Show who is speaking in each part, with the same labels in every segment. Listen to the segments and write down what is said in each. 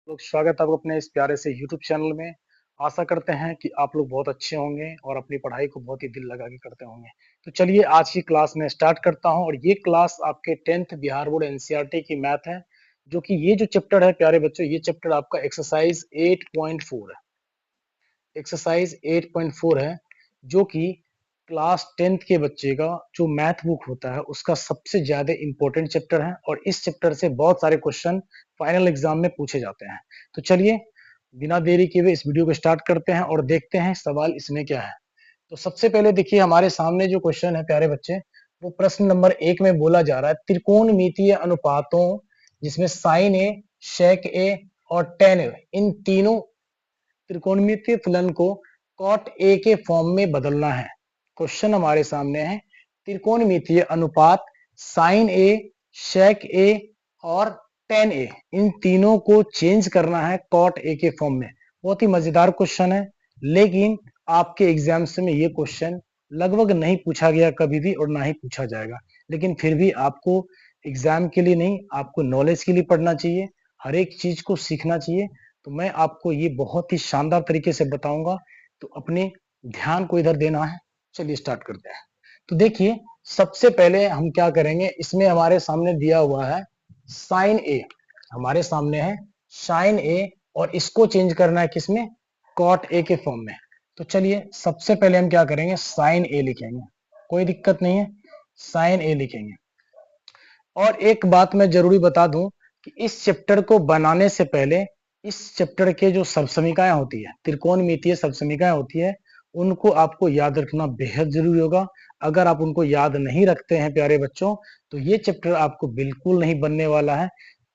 Speaker 1: लोग स्वागत है आपका अपने इस प्यारे से YouTube चैनल में। आशा करते हैं कि आप लोग बहुत अच्छे होंगे और अपनी पढ़ाई को बहुत ही दिल लगा के करते होंगे। तो चलिए आज की क्लास में स्टार्ट करता हूं और ये क्लास आपके 10th बिहार बोर्ड एनसीईआरटी की मैथ है, जो कि ये जो चैप्टर है प्यारे बच्चों, ये चैप्टर आपका एक्सरसाइज 8.4 है। एक्सरसाइज 8.4 है, जो कि क्लास 10th के बच्चे का जो मैथ बुक होता है उसका सबसे ज्यादा इंपॉर्टेंट चैप्टर है और इस चैप्टर से बहुत सारे क्वेश्चन फाइनल एग्जाम में पूछे जाते हैं। तो चलिए बिना देरी किए हुए इस वीडियो को स्टार्ट करते हैं और देखते हैं सवाल इसमें क्या है। तो सबसे पहले देखिए हमारे सामने जो क्वेश्चन है प्यारे बच्चे, वो प्रश्न नंबर 1 में बोला जा रहा है त्रिकोणमितीय अनुपातों जिसमें साइन ए, शेक ए और टेन ए, इन तीनों त्रिकोणमितीय फलन को कॉट ए के फॉर्म में बदलना है। क्वेश्चन हमारे सामने है त्रिकोणमितीय अनुपात साइन ए, शेक ए और टेन ए, इन तीनों को चेंज करना है कॉट ए के फॉर्म में। बहुत ही मजेदार क्वेश्चन है, लेकिन आपके एग्जाम्स में ये क्वेश्चन लगभग नहीं पूछा गया कभी भी और ना ही पूछा जाएगा। लेकिन फिर भी आपको एग्जाम के लिए नहीं, आपको नॉलेज के लिए पढ़ना चाहिए, हर एक चीज को सीखना चाहिए। तो मैं आपको ये बहुत ही शानदार तरीके से बताऊंगा, तो अपने ध्यान को इधर देना है। चलिए स्टार्ट करते हैं। तो देखिए सबसे पहले हम क्या करेंगे, इसमें हमारे सामने दिया हुआ है साइन ए, हमारे सामने है साइन ए और इसको चेंज करना है किसमें, कॉट ए के फॉर्म में। तो चलिए सबसे पहले हम क्या करेंगे, साइन ए लिखेंगे, कोई दिक्कत नहीं है, साइन ए लिखेंगे। और एक बात मैं जरूरी बता दूं कि इस चैप्टर को बनाने से पहले इस चैप्टर के जो सबसमीकाएं होती है, त्रिकोणमितीय सबसमीकाएं होती है, उनको आपको याद रखना बेहद जरूरी होगा। अगर आप उनको याद नहीं रखते हैं प्यारे बच्चों, तो ये चैप्टर आपको बिल्कुल नहीं बनने वाला है।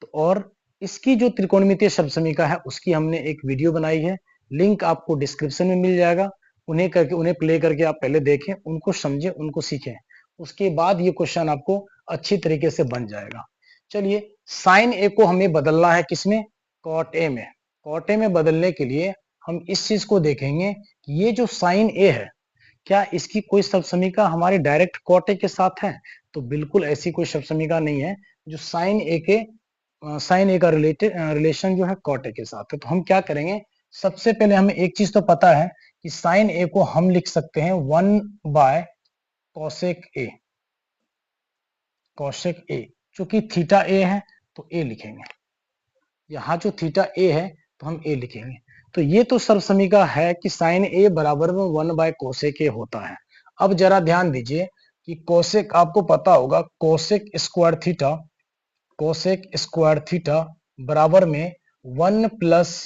Speaker 1: तो और इसकी जो त्रिकोणमितीय सबसमीका है उसकी हमने एक वीडियो बनाई है, लिंक आपको डिस्क्रिप्शन में मिल जाएगा। उन्हें प्ले करके आप पहले देखें, उनको समझें, उनको सीखें, उसके बाद ये क्वेश्चन आपको अच्छी तरीके से बन जाएगा। चलिए साइन ए को हमें बदलना है किसमें, कॉट ए में। कॉट ए में बदलने के लिए हम इस चीज को देखेंगे कि ये जो साइन ए है, क्या इसकी कोई सबसमीका हमारे डायरेक्ट कॉट ए के साथ है। तो बिल्कुल ऐसी कोई सबसमीका नहीं है जो साइन ए का रिलेशन जो है कॉट ए के साथ है। तो हम क्या करेंगे, सबसे पहले हमें एक चीज तो पता है कि साइन ए को हम लिख सकते हैं 1 कॉसेक ए, कौशिक ए, चूंकि थीटा ए है तो ए लिखेंगे, यहाँ जो थीटा ए है तो हम ए लिखेंगे। तो ये तो सर्वसमीका है कि साइन ए बराबर में 1/कोसेक ए होता है। अब जरा ध्यान दीजिए कि कोसेक आपको पता होगा, cosec square theta, cosec square theta बराबर में 1 प्लस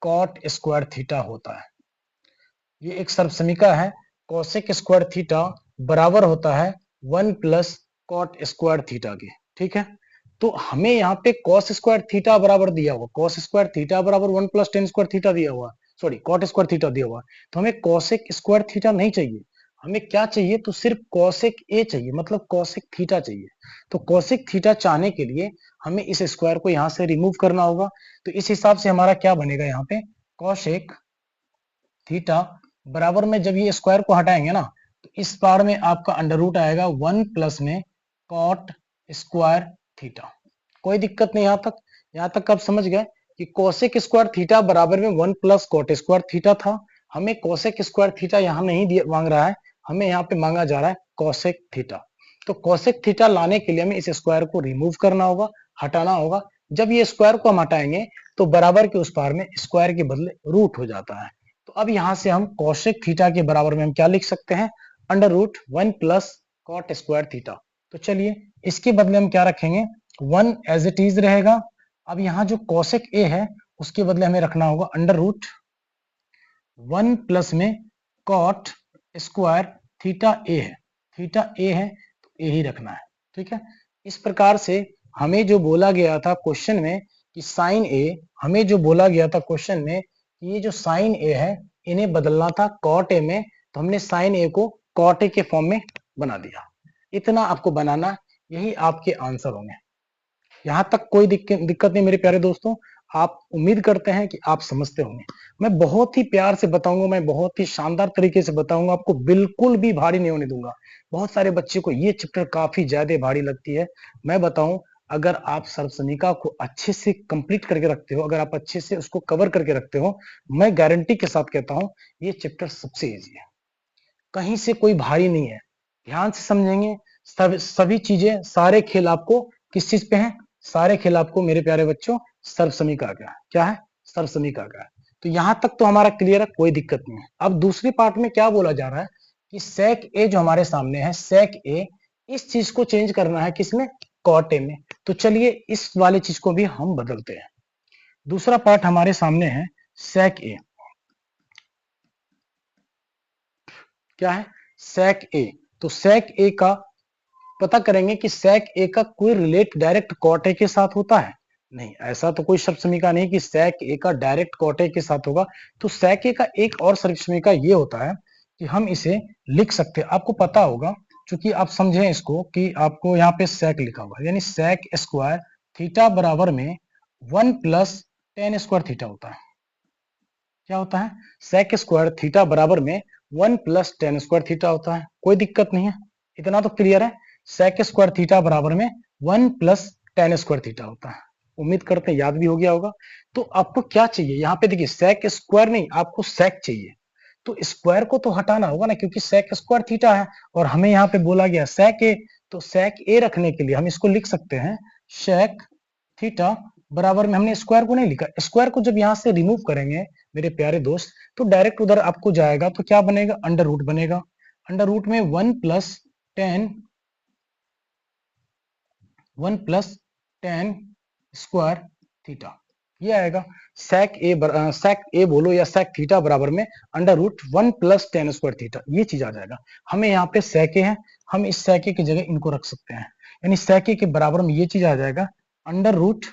Speaker 1: कॉट स्क्वायर थीटा होता है। ये एक सर्वसमीका है, कोसेक स्क्वायर थीटा बराबर होता है 1 प्लस कॉट स्क्वायर थीटा के। ठीक है, तो हमें यहाँ पे कॉस स्क्वायर थीटा बराबर दिया हुआ, कॉस स्क्वायर थीटा बराबर 1 प्लस टेन स्क्वायर थीटा दिया हुआ, सॉरी कॉट स्क्वायर थीटा दिया हुआ। तो हमें कॉसेक स्क्वायर थीटा नहीं चाहिए, हमें क्या चाहिए, तो सिर्फ कॉसेक ए चाहिए, मतलब कॉसेक थीटा चाहिए। तो कॉसेक थीटा चाहने के लिए हमें इस स्क्वायर को यहाँ से रिमूव करना होगा। तो इस हिसाब से हमारा क्या बनेगा, यहाँ पे कॉसेक थीटा बराबर में जब ये स्क्वायर को हटाएंगे ना, तो इस बार में आपका अंडर रूट आएगा 1 प्लस में कॉट स्क्वायर थीटा। कोई दिक्कत नहीं यहाँ तक आप समझ गए कि कोसेक स्क्वायर थीटा बराबर में 1 प्लस कॉट स्क्वायर थीटा था। हमें कोसेक स्क्वायर थीटा यहाँ नहीं मांग रहा है, हमें यहाँ पे मांगा जा रहा है कोसेक थीटा। तो कोसेक थीटा लाने के लिए हमें इस स्क्वायर को रिमूव करना होगा, हटाना होगा। जब ये स्क्वायर को हम हटाएंगे तो बराबर के उस पार में स्क्वायर के बदले रूट हो जाता है। तो अब यहां से हम कोसेक थीटा के बराबर में हम क्या लिख सकते हैं, under root 1 plus cot square theta. तो चलिए इसके बदले हम क्या रखेंगे, 1 एज इट इज रहेगा। अब यहाँ जो कोसेक ए है उसके बदले हमें रखना होगा अंडर रूट 1 प्लस में कॉट स्क्वायर थीटा ए है, थीटा ए है तो ए ही रखना है। ठीक है, इस प्रकार से हमें जो बोला गया था क्वेश्चन में कि साइन ए, हमें जो बोला गया था क्वेश्चन में कि ये जो साइन ए है इन्हें बदलना था कॉट ए में, तो हमने साइन ए को कॉट ए के फॉर्म में बना दिया। इतना आपको बनाना, यही आपके आंसर होंगे। यहाँ तक कोई दिक्कत नहीं मेरे प्यारे दोस्तों, आप उम्मीद करते हैं कि आप समझते होंगे। मैं बहुत ही प्यार से बताऊंगा, मैं बहुत ही शानदार तरीके से बताऊंगा, आपको बिल्कुल भी भारी नहीं होने दूंगा। बहुत सारे बच्चे को ये चैप्टर काफी ज्यादा भारी लगती है, मैं बताऊं अगर आप सर्वसमीका को अच्छे से कंप्लीट करके रखते हो, अगर आप अच्छे से उसको कवर करके रखते हो, मैं गारंटी के साथ कहता हूं ये चैप्टर सबसे इजी है, कहीं से कोई भारी नहीं है। ध्यान से समझेंगे सभी चीजें, सारे खेल आपको किस चीज पे हैं, सारे खेल आपको मेरे प्यारे बच्चों सर्वसमीका का क्या है, सर्वसमीका का है। तो यहां तक तो हमारा क्लियर है, कोई दिक्कत नहीं है। अब दूसरे पार्ट में क्या बोला जा रहा है कि सेक ए जो हमारे सामने है, सेक ए, इस चीज को चेंज करना है किसमें, कॉट ए में। तो चलिए इस वाले चीज को भी हम बदलते हैं। दूसरा पार्ट हमारे सामने है सेक ए, क्या है, सेक ए। तो सेक ए का पता करेंगे कि सेक ए का कोई रिलेट डायरेक्ट कॉट ए के साथ होता है, नहीं, ऐसा तो कोई शब्द समीका नहीं कि सेक ए का डायरेक्ट कॉट ए के साथ होगा। तो सेक ए का एक और शब्द समीका ये होता है कि हम इसे लिख सकते हैं, आपको पता होगा, क्योंकि आप समझें इसको कि आपको यहाँ पे सेक लिखा हुआ है, यानी सेक स्क्वायर थीटा बराबर में 1 प्लस टेन स्क्वायर थीटा होता है। क्या होता है, सेक स्क्वायर थीटा बराबर में 1 प्लस टेन स्क्वायर थीटा होता है। कोई दिक्कत नहीं है, इतना तो क्लियर है। सेक स्क्वायर थीटा बराबर में 1 प्लस टेन स्क्वायर थीटा होता है। उम्मीद करते हैं याद भी हो गया होगा। तो आपको क्या चाहिए यहाँ पे, देखिए सेक स्क्वायर नहीं, आपको सेक चाहिए। तो स्क्वायर को तो हटाना होगा ना, क्योंकि सेक स्क्वायर थीटा है और हमें यहाँ पे बोला गया सेक ए। तो सेक ए रखने के लिए हम इसको लिख सकते हैं सेक थीटा बराबर में, हमने स्क्वायर को नहीं लिखा, स्क्वायर को जब यहां से रिमूव करेंगे मेरे प्यारे दोस्त, तो डायरेक्ट उधर आपको जाएगा, तो क्या बनेगा, अंडर रूट बनेगा। अंडर रूट में 1 प्लस टेन स्क्वायर थीटा, ये आएगा। सेक ए बोलो या सेक थीटा बराबर में under root 1 plus tan square theta, ये चीज आ जाएगा। हमें यहाँ पे सेक ए है, हम इस सेक ए की जगह इनको रख सकते हैं, यानी सेक ए के बराबर में ये चीज आ जाएगा अंडर रूट,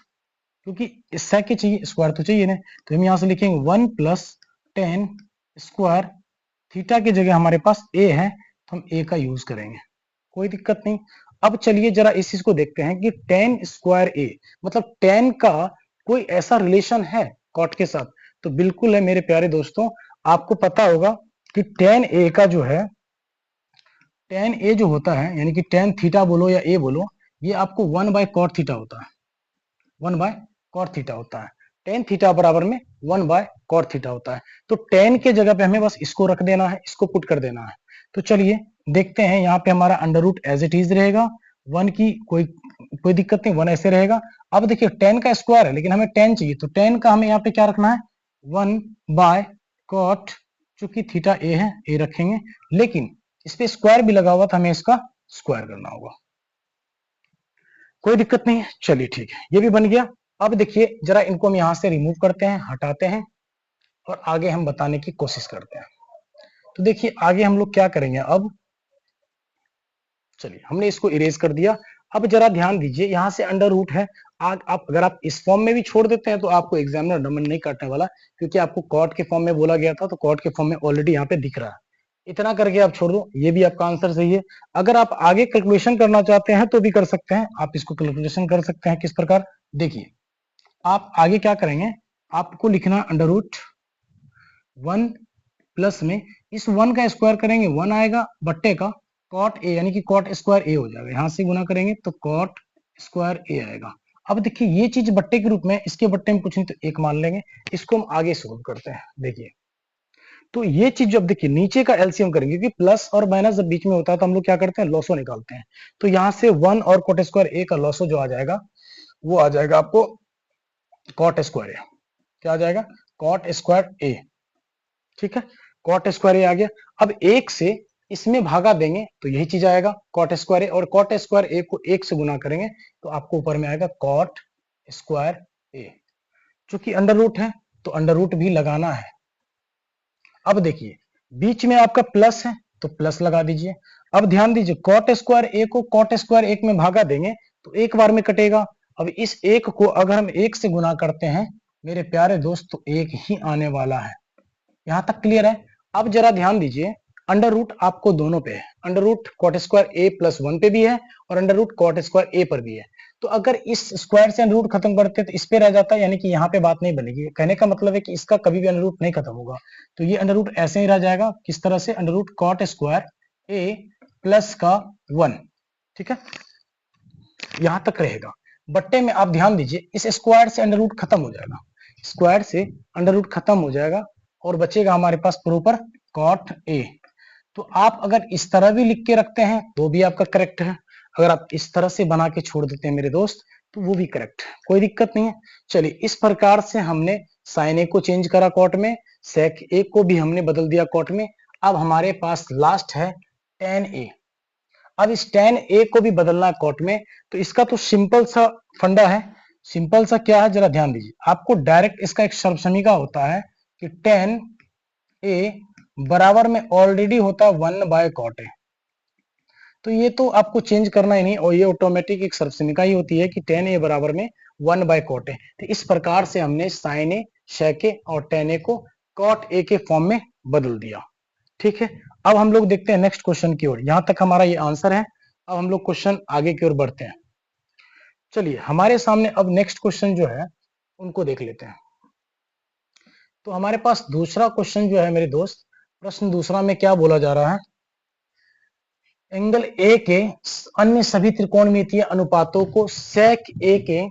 Speaker 1: क्योंकि इस सेक के चाहिए, स्क्वायर तो चाहिए ना, तो हम यहां से लिखेंगे 1 प्लस टेन स्क्वायर थीटा की जगह हमारे पास ए है, तो हम ए का यूज करेंगे, कोई दिक्कत नहीं। अब चलिए जरा इस चीज को देखते हैं कि टेन स्क्वायर ए, मतलब टेन का कोई ऐसा रिलेशन है कॉट के साथ, तो बिल्कुल है मेरे प्यारे दोस्तों। आपको पता होगा कि टेन ए का जो है, टेन ए जो होता है, यानी कि टेन थीटा बोलो या ए बोलो, ये आपको 1 बाय कॉट थीटा होता है, 1 बाय कॉट थीटा होता है। टेन थीटा बराबर में 1 बाय कॉट थीटा होता है। तो टेन के जगह पे हमें बस इसको रख देना है, इसको पुट कर देना है। तो चलिए देखते हैं, यहाँ पे हमारा under root as it is रहेगा, 1 की कोई दिक्कत नहीं, 1 ऐसे रहेगा। अब देखिए 10 का स्क्वायर है, लेकिन हमें 10 चाहिए, तो 10 का हमें यहाँ पे क्या रखना है, 1 बाय कॉट, चूंकि थीटा ए है, ए रखेंगे, लेकिन इस पे स्क्वायर भी लगा हुआ था, हमें इसका स्क्वायर करना होगा, कोई दिक्कत नहीं है। चलिए ठीक है, ये भी बन गया। अब देखिए जरा इनको हम यहां से रिमूव करते हैं, हटाते हैं, और आगे हम बताने की कोशिश करते हैं। तो देखिए आगे हम लोग क्या करेंगे, अब चलिए हमने इसको इरेज कर दिया। अब जरा ध्यान दीजिए, यहां से अंडर रूट है, आप अगर आप इस फॉर्म में भी छोड़ देते हैं तो आपको एग्जामिनर नंबर नहीं काटने वाला, क्योंकि आपको कॉट के फॉर्म में बोला गया था, तो कॉट के फॉर्म में ऑलरेडी यहाँ पे दिख रहा है। इतना करके आप छोड़ दो, ये भी आपका आंसर सही है। अगर आप आगे कैलकुलेशन करना चाहते हैं तो भी कर सकते हैं, आप इसको कैलकुलेशन कर सकते हैं किस प्रकार, देखिए आप आगे क्या करेंगे, आपको लिखना अंडर रूट 1 प्लस में इस 1 का स्क्वायर करेंगे 1 आएगा, बट्टे का कॉट ए, यानी कि कॉट स्क्वायर ए हो जाएगा, यहां से गुना करेंगे तो कॉट स्क्वायर ए आएगा। अब देखिए ये चीज बट्टे के रूप में, इसके बट्टे में कुछ नहीं तो एक मान लेंगे, इसको हम आगे सोल्व करते हैं। देखिए तो ये चीज जब देखिए नीचे का एलसीएम करेंगे, क्योंकि प्लस और माइनस जब बीच में होता है तो हम लोग क्या करते हैं, लॉसो निकालते हैं। तो यहाँ से 1 और कॉट स्क्वायर ए का लॉसो जो आ जाएगा, वो आ जाएगा आपको कॉट स्क्वायर ए, क्या आ जाएगा, कॉट स्क्वायर ए, ठीक है, कॉट स्क्वायर ए आ गया। अब एक से इसमें भागा देंगे तो यही चीज आएगा कॉट स्क्वायर ए, और कॉट स्क्वायर ए को एक से गुना करेंगे तो आपको ऊपर में आएगा कॉट स्क्वायर ए। चूंकि अंडर रूट है तो अंडर रूट भी लगाना है। अब देखिए बीच में आपका प्लस है तो प्लस लगा दीजिए। अब ध्यान दीजिए कॉट स्क्वायर ए को कॉट स्क्वायर एक में भागा देंगे तो एक बार में कटेगा। अब इस एक को अगर हम एक से गुना करते हैं मेरे प्यारे दोस्त, तो एक ही आने वाला है। यहां तक क्लियर है। अब जरा ध्यान दीजिए, अंडर रूट आपको दोनों पे है, अंडर रूट कॉट स्क्वायर ए प्लस 1 पे भी है और अंडर रूट कॉट स्क्वायर ए पर भी है। तो अगर इस स्क्वायर से अंडर रूट खत्म करते तो इस पे रह जाता, यानी कि यहाँ पे बात नहीं बनेगी। कहने का मतलब है कि इसका कभी भी अंडर रूट नहीं खत्म होगा, तो ये अंडर रूट ऐसे ही रह जाएगा। किस तरह से, अंडर रूट कॉट स्क्वायर ए प्लस का 1, ठीक है, यहां तक रहेगा। बट्टे में आप ध्यान दीजिए, इस स्क्वायर से अंडर रूट खत्म हो जाएगा, स्क्वायर से अंडर रूट खत्म हो जाएगा और बचेगा हमारे पास प्रॉपर कॉट ए। तो आप अगर इस तरह भी लिख के रखते हैं तो भी आपका करेक्ट है, अगर आप इस तरह से बना के छोड़ देते हैं मेरे दोस्त तो वो भी करेक्ट है, कोई दिक्कत नहीं है। चलिए, इस प्रकार से हमने साइन ए को चेंज करा कॉट में, सेक ए को भी हमने बदल दिया कॉट में। अब हमारे पास लास्ट है टेन ए। अब इस टेन ए को भी बदलना है कॉट में, तो इसका तो सिंपल सा फंडा है। सिंपल सा क्या है, जरा ध्यान दीजिए, आपको डायरेक्ट इसका एक सर्वसमीका होता है कि टेन ए बराबर में ऑलरेडी होता है 1/cot ए। तो ये तो आपको चेंज करना ही नहीं, और ये ऑटोमेटिक एक सर्वसमीका ही होती है कि टेन ए बराबर में 1/cot ए। तो इस प्रकार से हमने साइन ए, शेक ए और टेन ए को कॉट ए के फॉर्म में बदल दिया। ठीक है, अब हम लोग देखते हैं नेक्स्ट क्वेश्चन की ओर। यहां तक हमारा ये आंसर है। अब हम लोग क्वेश्चन आगे की ओर बढ़ते हैं। चलिए, हमारे सामने अब नेक्स्ट क्वेश्चन जो है उनको देख लेते हैं। तो हमारे पास दूसरा क्वेश्चन जो है मेरे दोस्त, प्रश्न दूसरा में क्या बोला जा रहा है, एंगल ए के अन्य सभी त्रिकोणमितीय अनुपातों को सेक ए के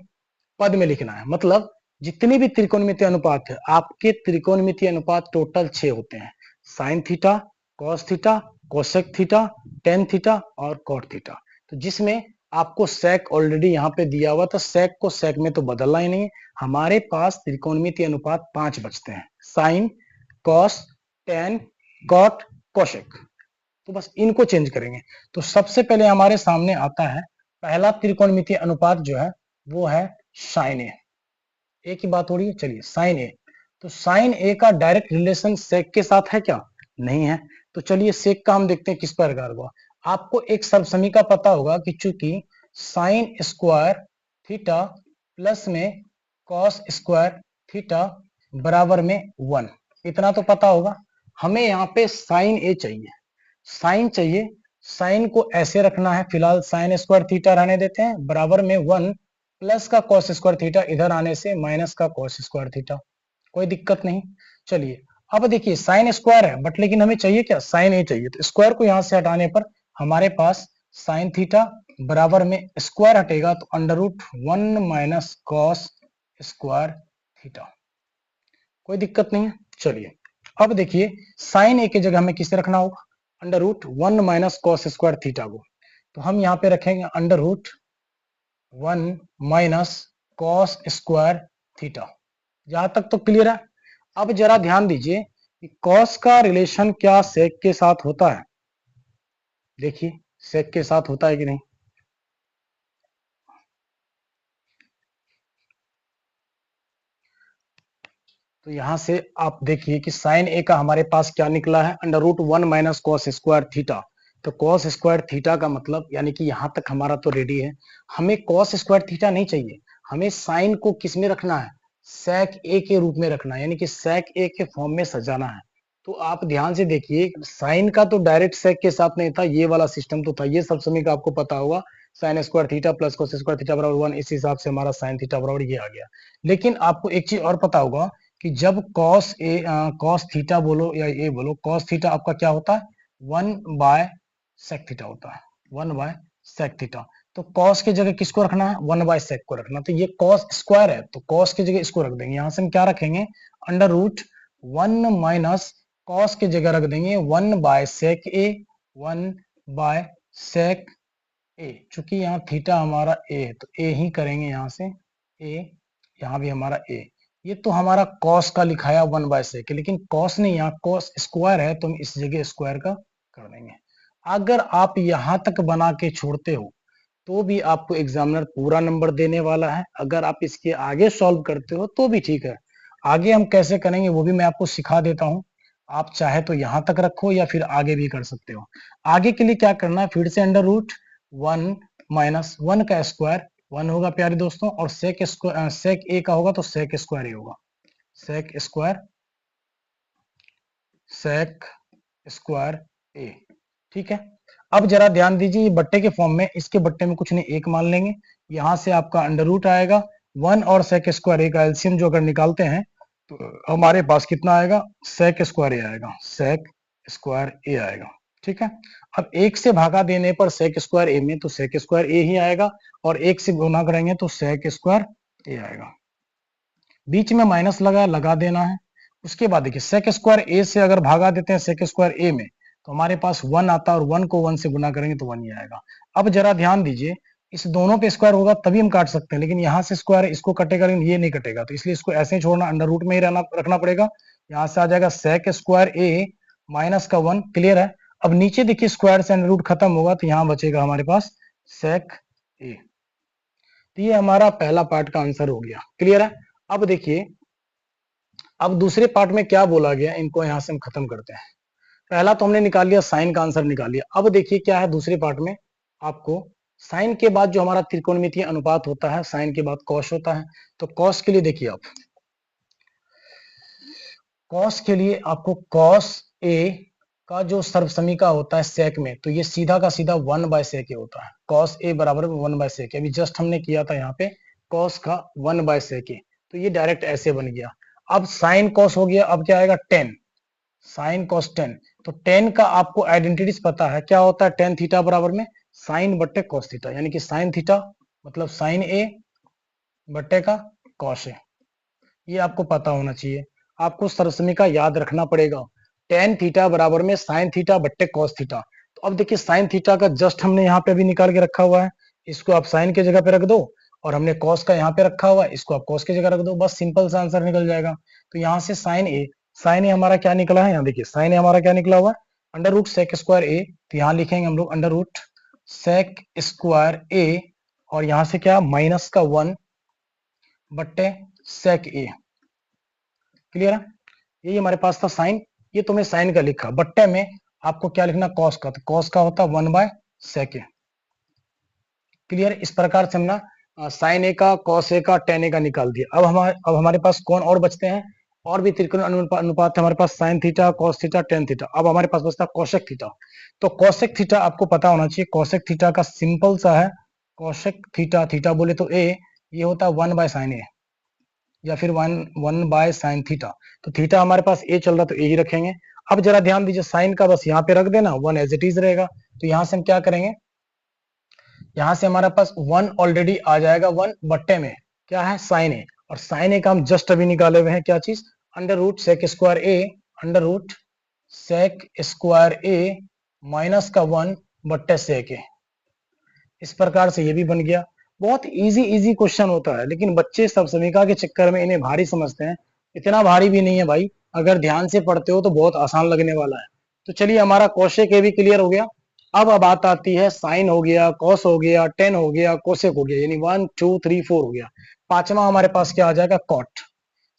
Speaker 1: पद में लिखना है। मतलब जितनी भी त्रिकोणमितीय अनुपात है, आपके त्रिकोणमितीय अनुपात टोटल 6 होते हैं, sign theta, cos theta, cosec theta, tan theta और कॉट थीटा। तो जिसमें आपको सेक ऑलरेडी यहाँ पे दिया हुआ था, सेक को सेक में तो बदलना ही नहीं है। हमारे पास त्रिकोणमितीय अनुपात 5 बचते हैं, sine, cos, tan, cot, cosec. तो बस इनको चेंज करेंगे। तो सबसे पहले हमारे सामने आता है पहला त्रिकोणमितीय अनुपात जो है वो है साइन ए। ए की बात हो रही है, चलिए साइन ए। तो साइन ए का डायरेक्ट रिलेशन सेक के साथ है क्या? नहीं है। तो चलिए सेक का हम देखते हैं किस प्रकार हुआ। आपको एक सर्वसमीका पता होगा कि चूंकि साइन स्क्वायर थीटा प्लस में कॉस स्क्वायर थीटा बराबर में 1, इतना तो पता होगा। हमें यहाँ पे साइन ए चाहिए, साइन चाहिए। साइन को ऐसे रखना है, फिलहाल साइन स्क्वायर थीटा रहने देते हैं, बराबर में 1 प्लस का कॉस स्क्वायर थीटा इधर आने से माइनस का कॉस स्क्वायर थीटा, कोई दिक्कत नहीं। चलिए, अब देखिए साइन स्क्वायर है बट लेकिन हमें चाहिए क्या? साइन ए चाहिए। तो स्क्वायर को यहां से हटाने पर हमारे पास साइन थीटा बराबर में स्क्वायर हटेगा तो under root 1 minus cos square theta, कोई दिक्कत नहीं है। चलिए, अब देखिए साइन ए की जगह हमें किसे रखना होगा? Under root 1 minus cos square theta को। तो हम यहाँ पे रखेंगे under root 1 minus cos square theta. यहां तक तो क्लियर है। अब जरा ध्यान दीजिए कि कॉस का रिलेशन क्या सेक के साथ होता है? देखिए सेक के साथ होता है कि नहीं। तो यहां से आप देखिए कि साइन ए का हमारे पास क्या निकला है? Under root 1 minus cos square theta. तो कॉस स्क्वायर थीटा का मतलब यानी कि यहां तक हमारा तो रेडी है। हमें कॉस स्क्वायर थीटा नहीं चाहिए, हमें साइन को किस में रखना है? सेक ए के रूप में रखना है, यानी कि सेक ए के फॉर्म में सजाना है। तो आप ध्यान से देखिए, साइन का तो डायरेक्ट सेक के साथ नहीं था, ये वाला सिस्टम तो था। ये सब समीकरण आपको पता होगा, sine square theta plus cos square theta बराबर 1, इस हिसाब से हमारा साइन थीटा बराबर ये आ गया। लेकिन आपको एक चीज और पता होगा कि जब कॉस ए कॉस थीटा बोलो या ए बोलो, कॉस थीटा आपका क्या होता है? 1/sec थीटा होता है, 1/sec थीटा। तो कॉस की जगह किसको रखना है? 1/sec को रखना। तो ये कॉस स्क्वायर है तो कॉस की जगह इसको रख देंगे। यहां से हम क्या रखेंगे? अंडर रूट 1 माइनस कॉस की जगह रख देंगे 1/sec ए, 1/sec ए। चूंकि यहाँ थीटा हमारा ए है तो ए ही करेंगे, यहां से ए, यहाँ भी हमारा ए। ये तो हमारा कॉस का लिखाया 1/sec, लेकिन कॉस नहीं, यहाँ कॉस स्क्वायर है तो हम इस जगह स्क्वायर का कर देंगे। अगर आप यहां तक बना के छोड़ते हो तो भी आपको एग्जामिनर पूरा नंबर देने वाला है। अगर आप इसके आगे सॉल्व करते हो तो भी ठीक है। आगे हम कैसे करेंगे वो भी मैं आपको सिखा देता हूँ। आप चाहे तो यहां तक रखो या फिर आगे भी कर सकते हो। आगे के लिए क्या करना है? फिर से अंडर रूट 1 माइनस 1 का स्क्वायर 1 होगा प्यारे दोस्तों, और सेक ए का होगा तो सेक स्क्वायर ए होगा, सेक स्क्वायर ए। ठीक है, अब जरा ध्यान दीजिए, ये बट्टे के फॉर्म में, इसके बट्टे में कुछ नहीं, एक मान लेंगे। यहां से आपका अंडर रूट आएगा 1 और सेक स्क्वायर ए का एलसीएम जो अगर निकालते हैं तो हमारे पास कितना आएगा? सेक स्क्वायर ए आएगा, सेक स्क्वायर ए आएगा। ठीक है। अब 1 से भागा देने पर sec स्क्वायर a में तो sec स्क्वायर a ही आएगा, और 1 से गुना करेंगे तो sec स्क्वायर a आएगा। बीच में माइनस लगा देना है। उसके बाद देखिए sec स्क्वायर a से अगर भागा देते हैं sec स्क्वायर a में तो हमारे पास 1 आता है, और 1 को 1 से गुना करेंगे तो 1 ही आएगा। अब जरा ध्यान दीजिए, इस दोनों पे स्क्वायर होगा तभी हम काट सकते हैं, लेकिन यहाँ से स्क्वायर इसको कटेगा लेकिन ये नहीं कटेगा, तो इसलिए इसको ऐसे ही छोड़ना, अंडर रूट में ही रखना पड़ेगा। यहाँ से आ जाएगा sec स्क्वायर a माइनस का 1। क्लियर है। अब नीचे देखिए स्क्वायर से अंडर रूट खत्म होगा तो यहाँ बचेगा हमारे पास sec a। तो ये हमारा पहला पार्ट का आंसर हो गया। क्लियर है। अब देखिए, अब दूसरे पार्ट में क्या बोला गया, इनको यहां से हम खत्म करते हैं। पहला तो हमने निकाल लिया, साइन का आंसर निकाल लिया। अब देखिए क्या है दूसरे पार्ट में, आपको साइन के बाद जो हमारा त्रिकोणमितीय अनुपात होता है, साइन के बाद कॉस होता है। तो कॉस के लिए देखिए, आप कॉस के लिए आपको कॉस ए का जो सर्वसमीका होता है सेक में, तो ये सीधा का सीधा 1/sec होता है। कॉस ए बराबर 1/sec। अभी जस्ट हमने किया था यहाँ पे कॉस का 1/sec, तो ये डायरेक्ट ऐसे बन गया। अब साइन कॉस हो गया, अब क्या आएगा 10, साइन कॉस 10। तो 10 का आपको आइडेंटिटीज पता है, क्या होता है tan थीटा बराबर में साइन बट्टे कॉस थीटा, यानी कि साइन थीटा मतलब साइन ए बट्टे का कॉस ए। ये आपको पता होना चाहिए। आपको सर्वसमीका याद रखना पड़ेगा, tan थीटा बराबर में साइन थीटा बट्टे कॉस थीटा। तो अब देखिए साइन थीटा का जस्ट हमने यहाँ पे अभी निकाल के रखा हुआ है, इसको आप साइन के जगह पे रख दो, और हमने कॉस का यहाँ पे रखा हुआ है, इसको आप कॉस की जगह रख दो, बस सिंपल सा आंसर निकल जाएगा। तो यहाँ से साइन ए हमारा क्या निकला है, यहाँ देखिए साइन ए हमारा क्या निकला हुआ है, अंडर रूट सेक स्क्वायर ए। तो यहाँ लिखेंगे हम लोग अंडर रूट सेक स्क्वायर ए, और यहाँ से क्या माइनस का 1 बट्टे सेक ए। क्लियर है। यही हमारे पास था साइन, ये तुमने साइन का लिखा, बट्टे में आपको क्या लिखना कॉस का, तो कॉस का होता 1/sec। क्लियर। इस प्रकार से हमने साइन ए का, कॉस ए का, टेन ए का निकाल दिया। अब हमारे पास कौन और बचते हैं, और भी त्रिकोण अनुपात है हमारे पास, sine theta, cos theta, tan theta. अब हमारे पास बचता है कोसेक थीटा। तो कोसेक थीटा आपको पता होना चाहिए, कोसेक थीटा का सिंपल सा है कोसेक थीटा, थीटा बोले तो ए, ये होता है 1/sin ए, या फिर 1/sin थीटा। तो थीटा हमारे पास ए चल रहा तो ए ही रखेंगे। अब जरा ध्यान दीजिए, साइन का बस यहाँ पे रख देना, 1 एज इट इज रहेगा। तो यहाँ से हम क्या करेंगे, यहाँ से हमारे पास 1 ऑलरेडी आ जाएगा, 1 बट्टे में क्या है साइन ए, और साइन ए का हम जस्ट अभी निकाले हुए हैं क्या चीज, अंडर रूट सेक स्क्वायर ए, अंडर रूट सेक स्क्वायर ए माइनस का 1 बट्टे सेक ए। इस प्रकार से ये भी बन गया। बहुत इजी क्वेश्चन होता है, लेकिन बच्चे सब समीका के चक्कर में इन्हें भारी समझते हैं। इतना भारी भी नहीं है भाई, अगर ध्यान से पढ़ते हो तो बहुत आसान लगने वाला है। तो चलिए, हमारा कोशेक ए भी क्लियर हो गया। अब बात आती है साइन हो गया, कॉस हो गया, टेन हो गया, कोसेक हो गया, यानी 1 2 3 4 हो गया। पांचवा हमारे पास क्या आ जाएगा, कॉट।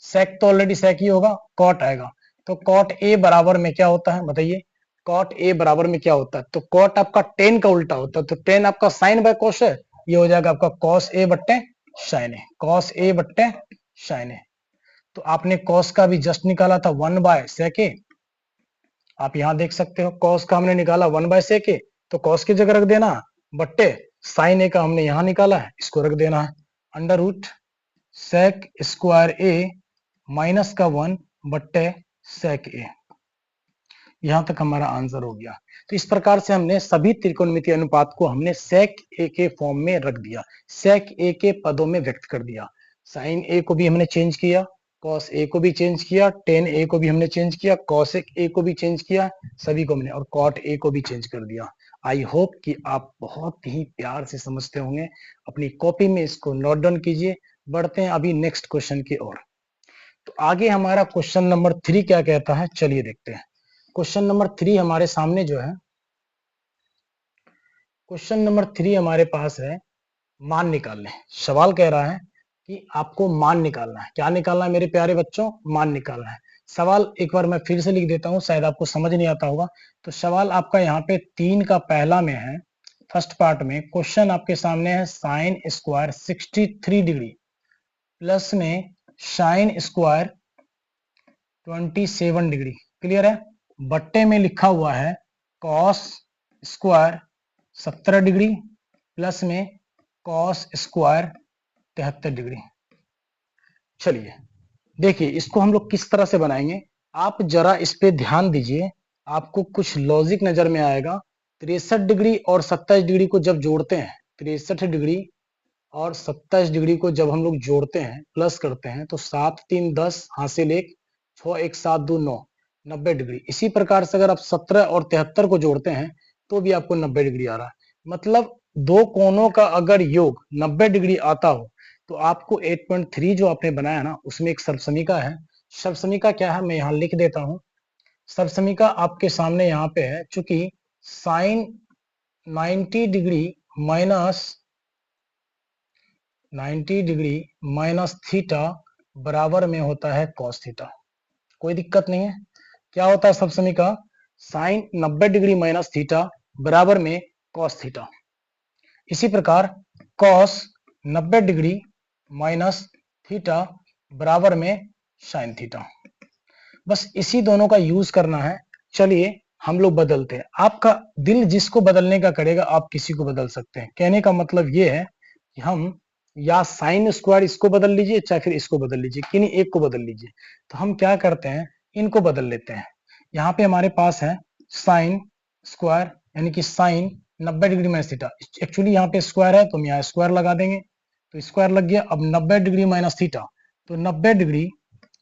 Speaker 1: सेक तो ऑलरेडी सेक ही होगा, कॉट आएगा। तो कॉट ए बराबर में क्या होता है बताइए, कॉट ए बराबर में क्या होता है, तो कॉट आपका टेन का उल्टा होता है। तो टेन आपका साइन बाय कॉस है, ये हो जाएगा आपका कॉस ए बट्टे साइन ए, कॉस ए बट्टे साइन ए। तो आपने कॉस का भी जस्ट निकाला था 1/sec ए, आप यहां देख सकते हो कॉस का हमने निकाला 1/sec ए, तो कॉस की जगह रख देना, बट्टे साइन ए का हमने यहां निकाला है, इसको रख देना है अंडर रूट सेक स्क्वायर ए माइनस का 1 बट्टे सेक ए। यहां तक हमारा आंसर हो गया। तो इस प्रकार से हमने सभी त्रिकोणमितीय अनुपात को हमने सेक ए के फॉर्म में रख दिया, सेक ए के पदों में व्यक्त कर दिया। साइन ए को भी हमने चेंज किया, कॉस ए को भी चेंज किया, टेन ए को भी हमने चेंज किया, कॉसेक ए को भी चेंज किया, सभी को हमने, और कॉट ए को भी चेंज कर दिया। आई होप कि आप बहुत ही प्यार से समझते होंगे। अपनी कॉपी में इसको नोट डाउन कीजिए। बढ़ते हैं अभी नेक्स्ट क्वेश्चन की ओर। तो आगे हमारा क्वेश्चन नंबर 3 क्या कहता है, चलिए देखते हैं। क्वेश्चन नंबर 3 हमारे सामने जो है, क्वेश्चन नंबर 3 हमारे पास है मान निकालने। सवाल कह रहा है कि आपको मान निकालना है। क्या निकालना है मेरे प्यारे बच्चों, मान निकालना है। सवाल एक बार मैं फिर से लिख देता हूं, शायद आपको समझ नहीं आता होगा। तो सवाल आपका यहाँ पे 3 का पहला में है, फर्स्ट पार्ट में क्वेश्चन आपके सामने है साइन स्क्वायर 63 डिग्री प्लस में साइन स्क्वायर 27 डिग्री। क्लियर है। बट्टे में लिखा हुआ है कॉस स्क्वायर 17 डिग्री प्लस में कॉस स्क्वायर 73 डिग्री। चलिए देखिए, इसको हम लोग किस तरह से बनाएंगे, आप जरा इस पे ध्यान दीजिए। आपको कुछ लॉजिक नजर में आएगा। 63 डिग्री और 27 डिग्री को जब जोड़ते हैं, 63 डिग्री और 27 डिग्री को जब हम लोग जोड़ते हैं, प्लस करते हैं, तो 7 3 10 हासिल 1, 6 1 7 2 9, 90 डिग्री। इसी प्रकार से अगर आप 17 और 73 को जोड़ते हैं तो भी आपको 90 डिग्री आ रहा है। मतलब दो कोनों का अगर योग 90 डिग्री आता हो तो आपको 8.3 जो आपने बनाया ना, उसमें एक सर्वसमीका है। सर्वसमीका क्या है, मैं यहाँ लिख देता हूँ। सर्वसमीका आपके सामने यहाँ पे है, चूंकि sine 90 degree minus 90 degree minus theta बराबर में होता है कॉस थीटा। कोई दिक्कत नहीं है। क्या होता है सब समीकरण, साइन 90 डिग्री माइनस थीटा बराबर में कॉस थीटा। इसी प्रकार कॉस 90 डिग्री माइनस थीटा बराबर में साइन थीटा। बस इसी दोनों का यूज करना है। चलिए हम लोग बदलते हैं। आपका दिल जिसको बदलने का करेगा आप किसी को बदल सकते हैं। कहने का मतलब ये है कि हम या साइन स्क्वायर इसको बदल लीजिए, चाहे फिर इसको बदल लीजिए, किन्हीं एक को बदल लीजिए। तो हम क्या करते हैं, इनको बदल लेते हैं। यहाँ पे हमारे पास है साइन स्क्वायर, यानी कि sine 90 degree minus theta. Actually यहाँ पे स्क्वायर है तो हम यहाँ स्क्वायर लगा देंगे, तो स्क्वायर लग गया। अब 90 डिग्री माइनस थीटा, तो 90 डिग्री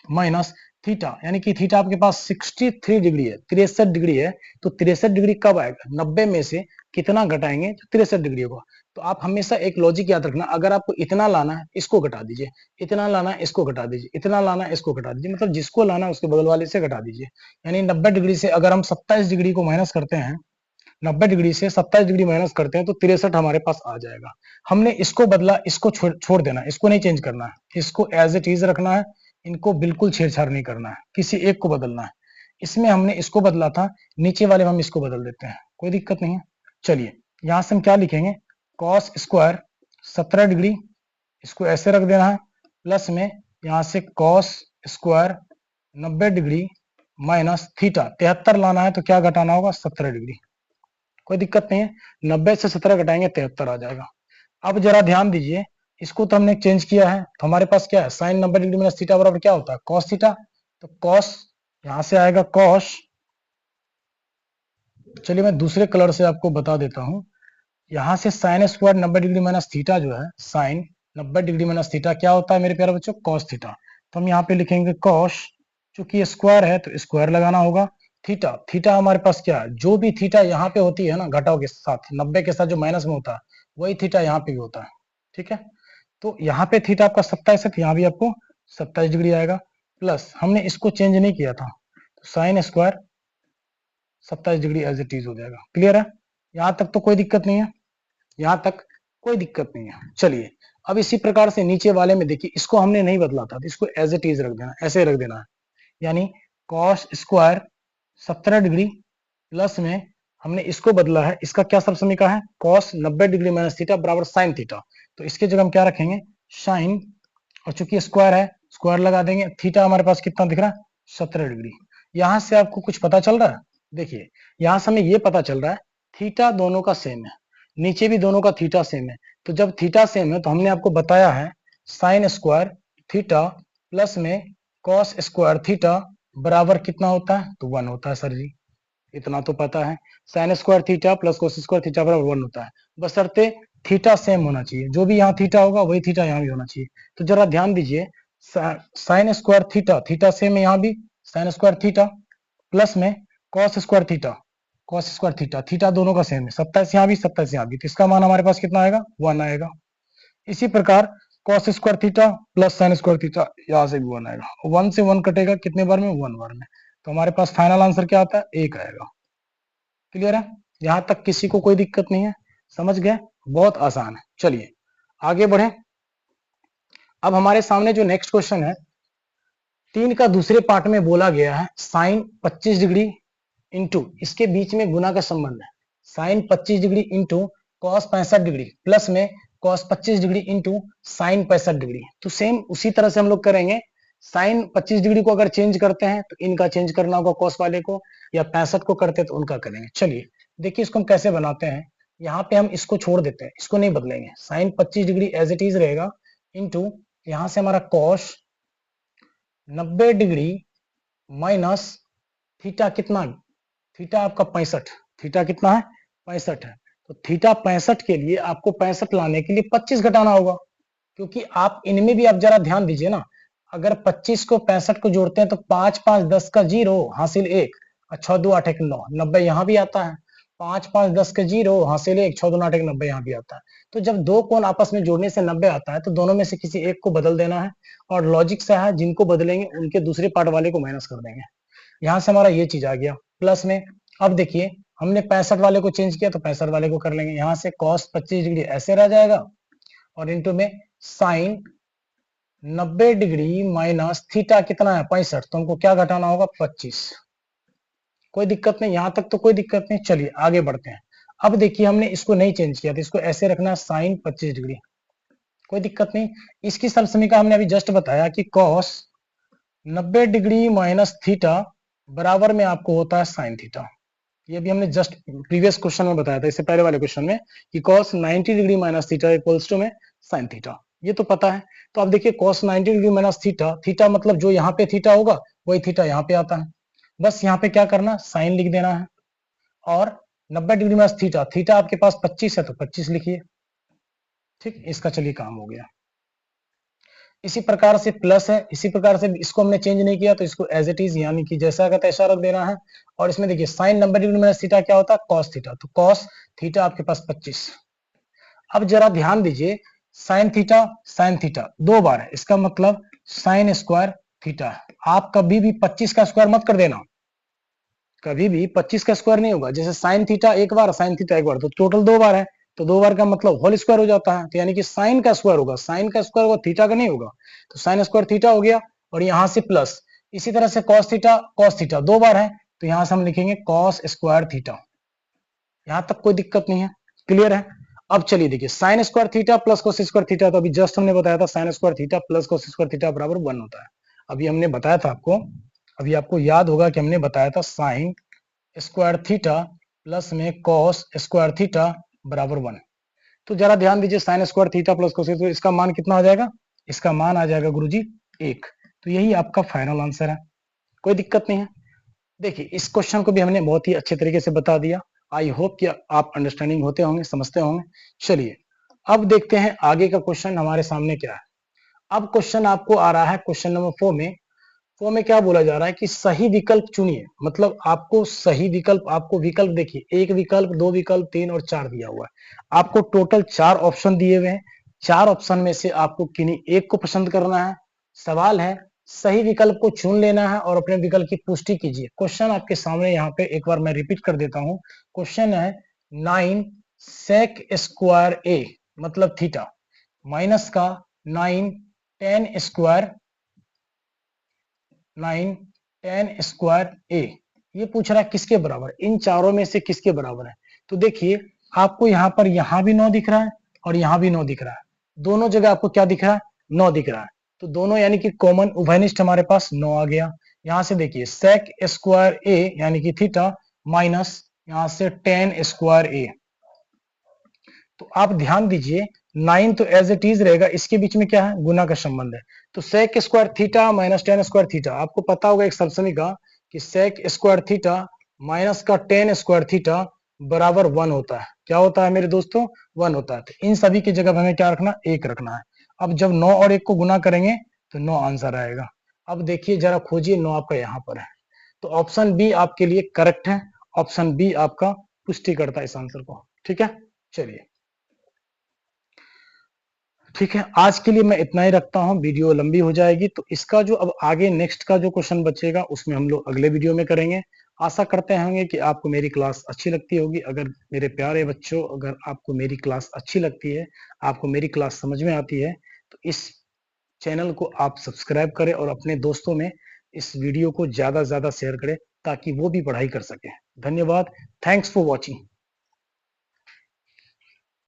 Speaker 1: माइनस थीटा, यानी कि थीटा आपके पास 63 डिग्री है, 63 डिग्री है। तो 63 डिग्री कब आएगा, 90 में से कितना घटाएंगे तो 63 डिग्री होगा। तो आप हमेशा एक लॉजिक याद रखना, अगर आपको इतना लाना है इसको घटा दीजिए, इतना लाना है इसको घटा दीजिए, इतना लाना है इसको घटा दीजिए, मतलब जिसको लाना है उसके बगल वाले से घटा दीजिए। यानी 90 डिग्री से अगर हम 27 डिग्री को माइनस करते हैं, 90 डिग्री से 27 डिग्री माइनस करते हैं तो 63 हमारे पास आ जाएगा। हमने इसको बदला, इसको छोड़ देना, इसको नहीं चेंज करना है, इसको एज इट इज रखना है। इनको बिल्कुल छेड़छाड़ नहीं करना है, किसी एक को बदलना है। इसमें हमने इसको बदला था, नीचे वाले में हम इसको बदल देते हैं, कोई दिक्कत नहीं है। चलिए यहां से हम क्या लिखेंगे, कॉस स्क्वायर 17 डिग्री, इसको ऐसे रख देना है, प्लस में यहां से cos square 90 degree minus theta 73 लाना है तो क्या घटाना होगा, 17 डिग्री। कोई दिक्कत नहीं है, 90 से 17 घटाएंगे 73 आ जाएगा। अब जरा ध्यान दीजिए, इसको तो हमने चेंज किया है, तो हमारे पास क्या है, साइन 90 डिग्री माइनस थीटा बराबर क्या होता है, कॉस थीटा। तो कॉस यहां से आएगा कॉस, चलिए मैं दूसरे कलर से आपको बता देता हूं। यहां से sine square 90 degree minus theta जो है, साइन 90 डिग्री माइनस थीटा क्या होता है मेरे प्यारे बच्चों, कॉस थीटा। तो हम यहाँ पे लिखेंगे कॉस, चूंकि ये स्क्वायर है तो स्क्वायर लगाना होगा। थीटा, थीटा हमारे पास क्या है, जो भी थीटा यहाँ पे होती है ना घटाओ के साथ, 90 के साथ जो माइनस में होता है वही थीटा यहाँ पे भी होता है, ठीक है। तो यहाँ पे थीटा आपका 27 है, तो यहाँ भी आपको 27 डिग्री आएगा। प्लस हमने इसको चेंज नहीं किया था, तो sine square 27 degree as it is हो जाएगा। क्लियर है, यहाँ तक तो कोई दिक्कत नहीं है, यहाँ तक कोई दिक्कत नहीं है। चलिए अब इसी प्रकार से नीचे वाले में देखिए, इसको हमने नहीं बदला था तो इसको एज इट इज रख देना, ऐसे रख देना है। यानी कॉस स्क्वायर 17 डिग्री प्लस में हमने इसको बदला है, इसका क्या सब समीकरण है, कॉस 90 डिग्री माइनस थीटा बराबर साइन थीटा। तो इसके जगह हम क्या रखेंगे, साइन, और चूंकि स्क्वायर है स्क्वायर लगा देंगे। थीटा हमारे पास कितना दिख रहा है, 17 डिग्री। यहां से आपको कुछ पता चल रहा है, देखिए यहां से हमें ये पता चल रहा है थीटा दोनों का सेम है, नीचे भी दोनों का थीटा सेम है। तो जब थीटा सेम है तो हमने आपको बताया है साइन स्क्वायर थीटा प्लस में कॉस स्क्वायर थीटा बराबर कितना होता है, तो 1 होता है सर जी, इतना तो पता है। Sine square theta plus cos square theta बराबर 1 होता है, बशर्ते थीटा सेम होना चाहिए, जो भी यहाँ थीटा होगा वही थीटा यहाँ भी होना चाहिए। तो जरा ध्यान दीजिए, sine square theta, theta same है यहाँ भी, साइन स्क्वायर थीटा प्लस में cos square theta, cos square theta, theta दोनों का सेम है, 27 यहाँ भी 27 यहाँ भी, तो इसका मान हमारे पास कितना आएगा, 1 आएगा। इसी प्रकार cos square theta plus sine square theta, यहाँ से भी 1 आएगा, 1 से 1 कटेगा कितने बार में, 1 बार में। तो हमारे पास फाइनल आंसर क्या आता है, 1 आएगा। क्लियर है, यहां तक किसी को कोई दिक्कत नहीं है, समझ गए, बहुत आसान है। चलिए आगे बढ़े। अब हमारे सामने जो नेक्स्ट क्वेश्चन है, 3 का दूसरे पार्ट में बोला गया है साइन 25 डिग्री इंटू, इसके बीच में गुना का संबंध है, sine 25 degree into cos 65 degree plus में cos 25 degree into sine 65 degree. तो सेम उसी तरह से हम लोग करेंगे, साइन 25 डिग्री को अगर चेंज करते हैं तो इनका चेंज करना होगा कॉस वाले को, या 65 को करते हैं तो उनका करेंगे। चलिए देखिए इसको हम कैसे बनाते हैं। यहाँ पे हम इसको छोड़ देते हैं, इसको नहीं बदलेंगे, sine 25 degree as it is रहेगा इंटू यहाँ से हमारा कॉस 90 डिग्री माइनस थीटा कितना थीटा आपका 65, थीटा कितना है 65 है। तो थीटा 65 के लिए आपको 65 लाने के लिए 25 घटाना होगा, क्योंकि आप इनमें भी आप जरा ध्यान दीजिए ना, अगर 25 को 65 को जोड़ते हैं तो 5 5 10 का 0 हासिल 1, 6 2 8 1 9, 90 यहाँ भी आता है। 5 5 10 का 0 हासिल 1, 6 2 8 1 90 यहाँ भी आता है। तो जब दो कोण आपस में जोड़ने से 90 आता है तो दोनों में से किसी एक को बदल देना है, और लॉजिक से है जिनको बदलेंगे उनके दूसरे पार्ट वाले को माइनस कर देंगे। यहाँ से हमारा ये चीज आ गया प्लस में। अब देखिए हमने 65 वाले को चेंज किया तो 65 वाले को कर लेंगे। यहाँ से cos 25 डिग्री ऐसे रह जाएगा और इंटू में साइन 90 डिग्री माइनस थीटा कितना है 65, तो हमको क्या घटाना होगा 25। कोई दिक्कत नहीं, यहां तक तो कोई दिक्कत नहीं। चलिए आगे बढ़ते हैं। अब देखिए हमने इसको नहीं चेंज किया तो इसको ऐसे रखना है साइन 25 डिग्री, कोई दिक्कत नहीं। इसकी समसमीका हमने अभी जस्ट बताया कि cos 90 डिग्री माइनस थीटा बराबर में आपको होता है साइन थीटा। ये भी हमने जस्ट प्रीवियस क्वेश्चन में बताया था, इससे पहले वाले क्वेश्चन में, कि cos 90 degree minus theta equals to में साइन थीटा, ये तो पता है। तो अब देखिए cos 90 degree minus theta, theta मतलब जो यहाँ पे थीटा होगा वही थीटा यहाँ पे आता है। बस यहाँ पे क्या करना, साइन लिख देना है, और 90 डिग्री माइनस थीटा, थीटा आपके पास 25 है तो 25 लिखिए। ठीक, इसका चलिए काम हो गया। इसी प्रकार से प्लस है, इसी प्रकार से इसको हमने चेंज नहीं किया तो इसको एज इट इज यानी कि जैसा का तैसा रख देना है। और इसमें देखिए साइन 90 डिग्री माइनस थीटा क्या होता है कॉस थीटा, तो कॉस थीटा आपके पास 25। अब जरा ध्यान दीजिए, साइन थीटा दो बार है, इसका मतलब साइन स्क्वायर थीटा है। आप कभी भी 25 का स्क्वायर मत कर देना, कभी भी 25 का स्क्वायर नहीं होगा। जैसे साइन थीटा एक बार, साइन थीटा एक बार, तो टोटल दो बार है, तो दो बार का मतलब होल स्क्वायर हो जाता है, तो यानी कि साइन का स्क्वायर होगा, साइन का स्क्वायर होगा, थीटा का नहीं होगा। तो साइन स्क्वायर थीटा हो गया, और यहां से प्लस। इसी तरह से कॉस थीटा दो बार है, तो यहां से हम लिखेंगे कॉस स्क्वायर थीटा। यहां तक कोई दिक्कत नहीं है, क्लियर है। अब चलिए देखिए sine square theta plus cos square theta, तो अभी जस्ट हमने बताया था sine square theta plus cos square theta बराबर 1 होता है। अभी हमने बताया था आपको, अभी आपको याद होगा कि हमने बताया था साइन स्क्वायर थीटा प्लस में कॉस स्क्वायर थीटा बराबर 1। तो जरा ध्यान दीजिए, sine square theta plus cos, तो इसका मान कितना आ जाएगा, इसका मान आ जाएगा गुरुजी 1। तो यही आपका फाइनल आंसर है, कोई दिक्कत नहीं है। देखिए इस क्वेश्चन को भी हमने बहुत ही अच्छे तरीके से बता दिया। आई होप कि आप अंडरस्टैंडिंग होते होंगे, समझते होंगे। चलिए अब देखते हैं आगे का क्वेश्चन हमारे सामने क्या है। अब क्वेश्चन आपको आ रहा है क्वेश्चन नंबर 4 में। 4 में क्या बोला जा रहा है कि सही विकल्प चुनिए, मतलब आपको सही विकल्प, आपको विकल्प देखिए, एक विकल्प, दो विकल्प, 3 और 4 दिया हुआ है। आपको टोटल 4 ऑप्शन दिए हुए हैं, 4 ऑप्शन में से आपको किन्हीं एक को पसंद करना है। सवाल है सही विकल्प को चुन लेना है और अपने विकल्प की पुष्टि कीजिए। क्वेश्चन आपके सामने यहाँ पे एक बार मैं रिपीट कर देता हूँ। क्वेश्चन है 9 sec स्क्वायर a मतलब थीटा माइनस का 9 tan स्क्वायर a, ये पूछ रहा है किसके बराबर, इन चारों में से किसके बराबर है। तो देखिए आपको यहाँ पर यहाँ भी 9 दिख रहा है और यहाँ भी 9 दिख रहा है, दोनों जगह आपको क्या दिख रहा है 9 दिख रहा है। तो दोनों यानी कि कॉमन उभयनिष्ठ हमारे पास 9 आ गया। यहाँ से देखिए sec स्क्वायर a यानी कि थीटा माइनस यहाँ से tan स्क्वायर a। तो आप ध्यान दीजिए 9 तो एज इट इज रहेगा, इसके बीच में क्या है गुना का संबंध है। तो sec square theta minus tan square theta, आपको पता होगा एक समीकरण कि sec स्क्वायर थीटा माइनस का tan स्क्वायर थीटा बराबर 1 होता है। क्या होता है मेरे दोस्तों 1 होता है। तो इन सभी की जगह हमें क्या रखना 1 रखना है। अब जब 9 और 1 को गुना करेंगे तो 9 आंसर आएगा। अब देखिए जरा खोजिए 9 आपका यहाँ पर है, तो ऑप्शन बी आपके लिए करेक्ट है, ऑप्शन बी आपका पुष्टि करता है इस आंसर को। ठीक है, चलिए ठीक है, आज के लिए मैं इतना ही रखता हूं, वीडियो लंबी हो जाएगी। तो इसका जो अब आगे नेक्स्ट का जो क्वेश्चन बचेगा उसमें हम लोग अगले वीडियो में करेंगे। आशा करते होंगे कि आपको मेरी क्लास अच्छी लगती होगी। अगर मेरे प्यारे बच्चों, अगर आपको मेरी क्लास अच्छी लगती है, आपको मेरी क्लास समझ में आती है, तो इस चैनल को आप सब्सक्राइब करें और अपने दोस्तों में इस वीडियो को ज्यादा से ज्यादा शेयर करें ताकि वो भी पढ़ाई कर सके। धन्यवाद, थैंक्स फॉर वॉचिंग।